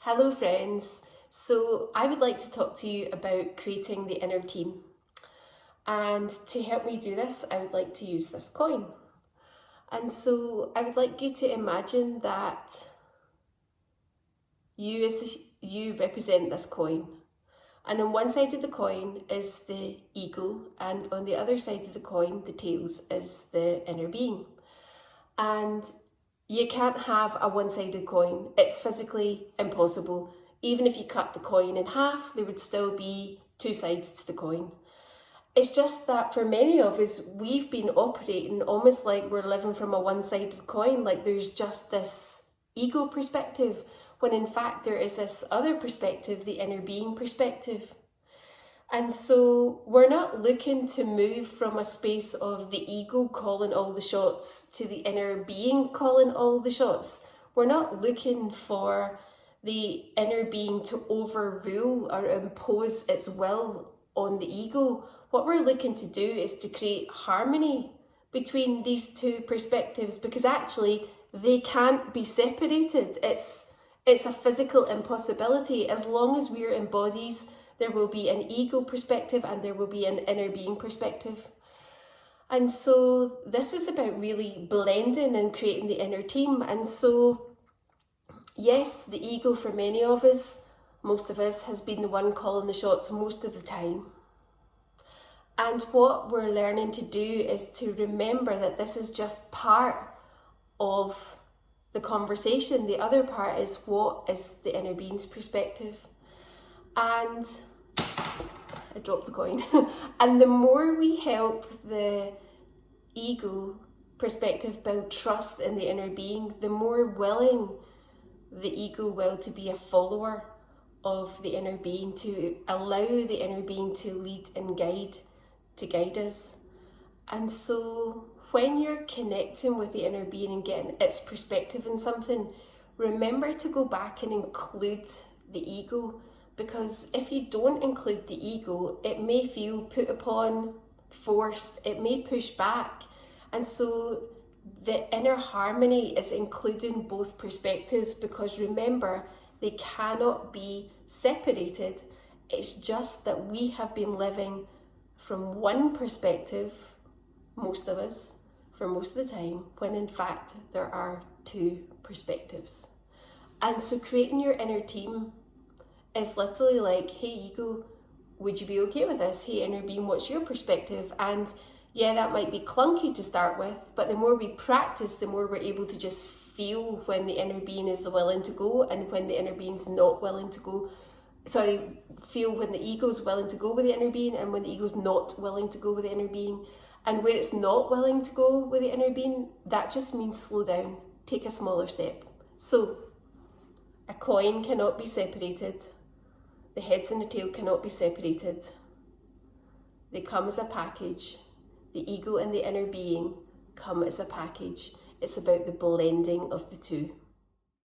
Hello friends, so I would like to talk to you about creating the inner team. And to help me do this, I would like to use this coin. And so I would like you to imagine that you represent this coin. And on one side of the coin is the ego, and on the other side of the coin, the tails, is the inner being. And you can't have a one-sided coin. It's physically impossible. Even if you cut the coin in half, there would still be two sides to the coin. It's just that for many of us, we've been operating almost like we're living from a one-sided coin, like there's just this ego perspective, when in fact there is this other perspective, the inner being perspective. And so we're not looking to move from a space of the ego calling all the shots to the inner being calling all the shots. We're not looking for the inner being to overrule or impose its will on the ego. What we're looking to do is to create harmony between these two perspectives, because actually they can't be separated. It's a physical impossibility. As long as we're in bodies, there will be an ego perspective and there will be an inner being perspective. And so this is about really blending and creating the inner team. And so, yes, the ego for many of us, most of us, has been the one calling the shots most of the time. And what we're learning to do is to remember that this is just part of the conversation. The other part is, what is the inner being's perspective? And I dropped the coin. And the more we help the ego perspective build trust in the inner being, the more willing the ego will to be a follower of the inner being, to allow the inner being to lead and guide us. And so when you're connecting with the inner being and getting its perspective in something, remember to go back and include the ego. Because if you don't include the ego, it may feel put upon, forced, it may push back. And so the inner harmony is including both perspectives, because remember, they cannot be separated. It's just that we have been living from one perspective, most of us, for most of the time, when in fact there are two perspectives. And so creating your inner team is literally like, hey ego, would you be okay with this? Hey inner being, what's your perspective? And yeah, that might be clunky to start with, but the more we practice, the more we're able to just feel when the inner being is willing to go and when the inner being's not willing to go. Feel when the ego's willing to go with the inner being and when the ego's not willing to go with the inner being. And where it's not willing to go with the inner being, that just means slow down, take a smaller step. So a coin cannot be separated. The heads and the tail cannot be separated. They come as a package. The ego and the inner being come as a package. It's about the blending of the two.